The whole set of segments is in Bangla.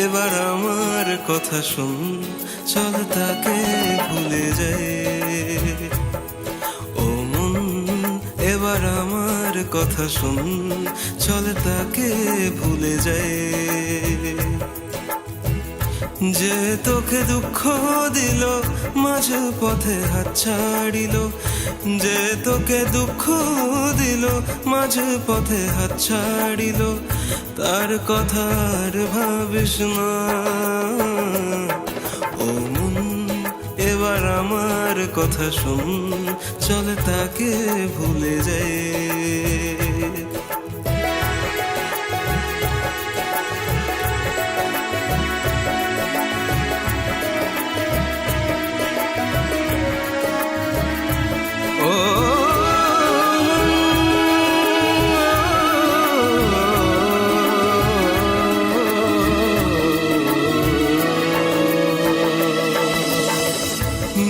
এবার আমার কথা শুন, চল তাকে ভুলে যাই। ও মন, এবার আমার কথা শুন, চল তাকে ভুলে যাই। যে তোকে দুঃখ দিল, মাঝে পথে হাত ছাড়িল, যে তোকে দুঃখ দিল, মাঝে পথে হাত ছাড়িল, তার কথা আর ভাবিস না। ও মন, এবার আমার কথা শুন, চল তাকে ভুলে যাই।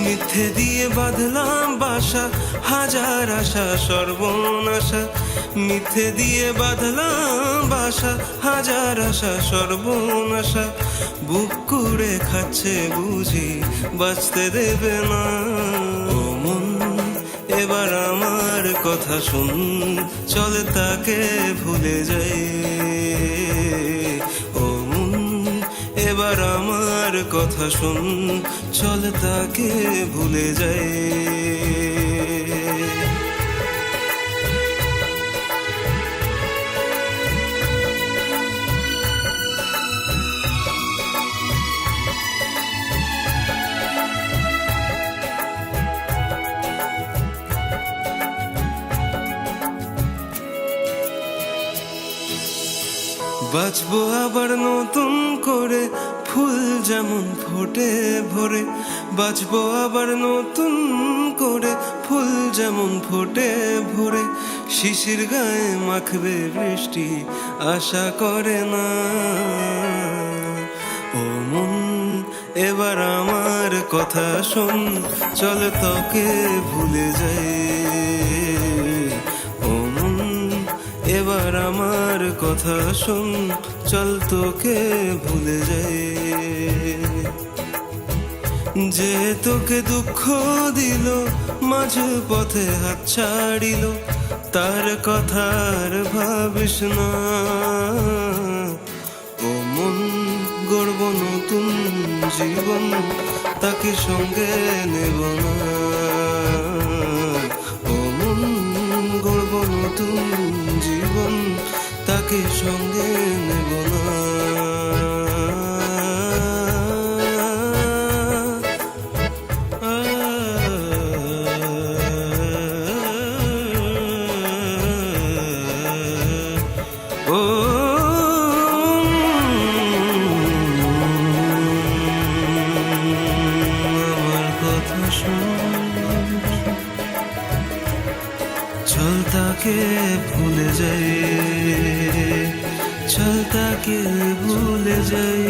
মিথ্যে দিয়ে বাঁধলাম বাসা, হাজার আশা সর্বনাশা। মিথ্যে দিয়ে বাঁধলাম বাসা, হাজার আশা সর্বনাশা। বুক কুড়ে খাচ্ছে বুঝি, বাঁচতে দেবে না। ও মন, এবার আমার কথা শুন, চল তাকে ভুলে যাই। ও মন, এবার আমার কথা শুন, চল তাকে ভুলে যাই। বাঁচবো আবার নতুন করে, ফুল যেমন ফোটে ভরে। বাঁচবো আবার নতুন করে, ফুল যেমন ফোটে ভরে। শিশির গায়ে মাখবে বৃষ্টি, আশা করে না। ও মন, এবার আমার কথা শোন, চল তোকে ভুলে যাই। এবার আমার কথা শোন, চল তোকে ভুলে যাই। যে তোকে দুঃখ দিল, মাঝে পথে হাত ছাড়িল, তার কথা আর ভাবিস না। ও মন, গড়ব নতুন জীবন, তাকে সঙ্গে নেব না। ও মন, গড়ব নতুন জীবন, তাকে সঙ্গে নেব না। ও আমার কথা শোন, চল তাকে ভুলে যাই। চল তাকে ভুলে যাই।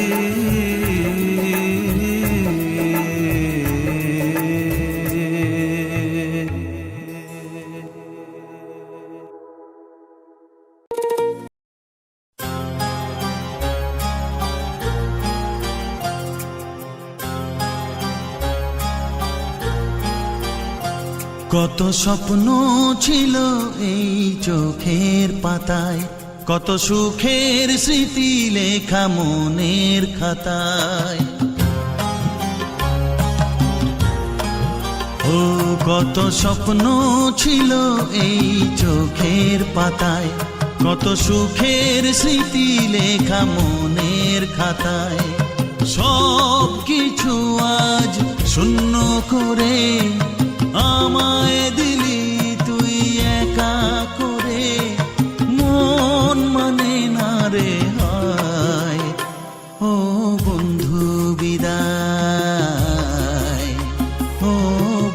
কত স্বপ্ন ছিল এই চোখের পাতায়, কত সুখের স্মৃতি লেখা মনের খাতায়। ও কত স্বপ্ন ছিল এই চোখের পাতায়, কত সুখের স্মৃতি লেখা মনের খাতায়। সব কিছু আজ শূন্য করে আমায় দিলি তুই একা করে। মন মানে না রে হায়, ও বন্ধু বিদায়, ও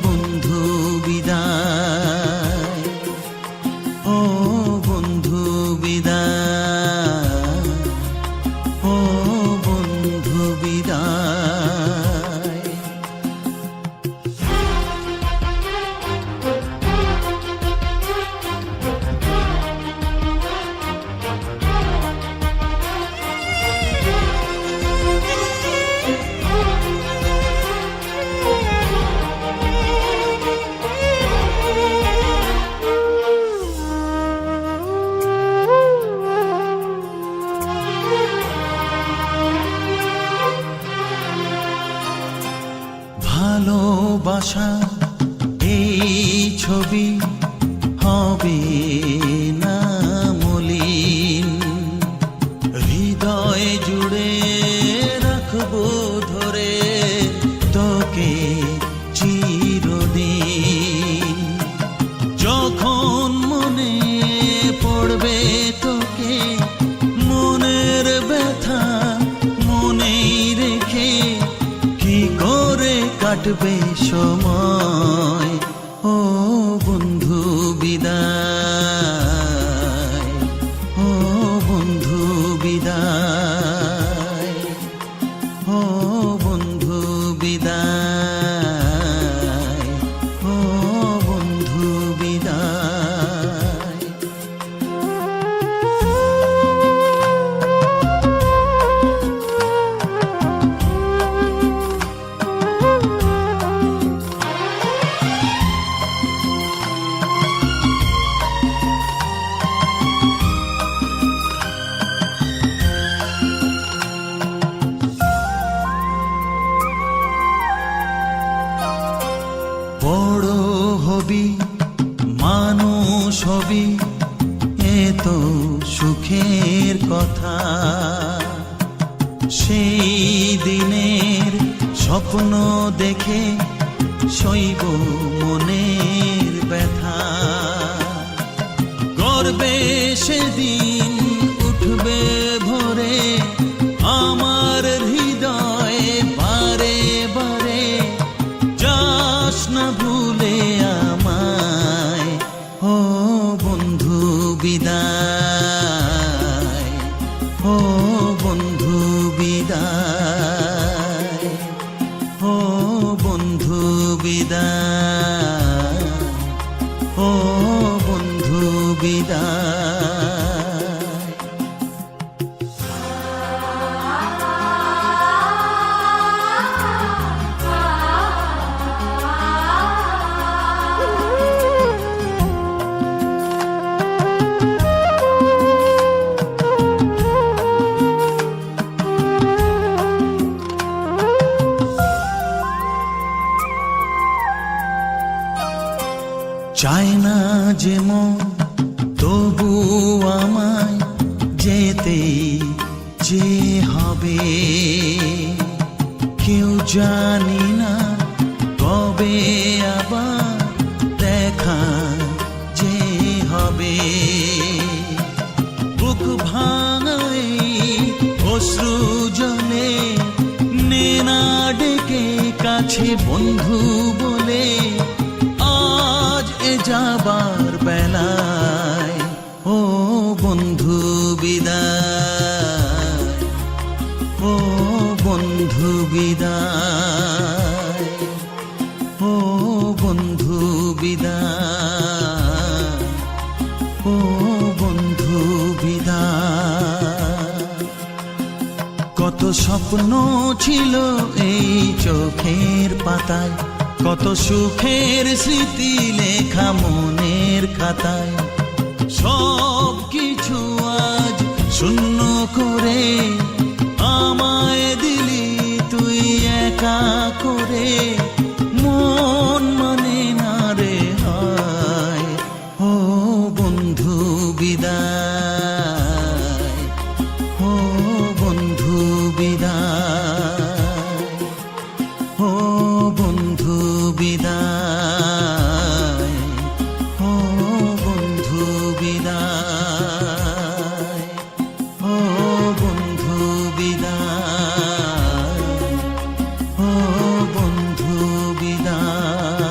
বন্ধু বিদায়। হবে না মলিন। হৃদয় জুড়ে রাখবো ধরে তোকে চিরদিন। যখন মনে পড়বে তোকে, মনের ব্যথা মনেই রেখে কি করে কাটবে সময়। ও বন্ধু বিদায়, ও বন্ধু বিদায়, ও বন্ধু বিদায়, ও বন্ধু বিদায়। বড় হবি, মানুষ হবি, এ তো সুখের কথা। সেই দিনের স্বপ্ন দেখে সইব মনের ব্যথা। গর্বে সেদিন উঠবে ভরে আমার হৃদয়ে বারে বারে। যাস না ভুলে আমায়, ও বন্ধু বিদায়, ও বন্ধু বিদায়, ও বন্ধু বিদায়, ও বন্ধু বিদায়। চায় না যে মন, তবু আমায় যেতে যে হবে। কেউ জানি না কবে আবার দেখা যে হবে। বুক ভাঙাই অশ্রু জলে নে না ডেকে কাছে বন্ধু বলে। আজ এ যাবার বেলায়, ও বন্ধু বিদায়, ও বন্ধু বিদায়, ও বন্ধু বিদায়, ও বন্ধু বিদায়। কত স্বপ্ন ছিল এই চোখের পাতায়, কত সুখের স্মৃতি লেখা মনের খাতায়। সব কিছু আজ শূন্য করে আমায় দিলি তুই একা করে। মন মানে না রে হয়, ও বন্ধু বিদায়, ও বন্ধু বিদায়, ও বন্ধু বিদায়, ও বন্ধু বিদায়, ও বন্ধু বিদায়, ও বন্ধু বিদায়।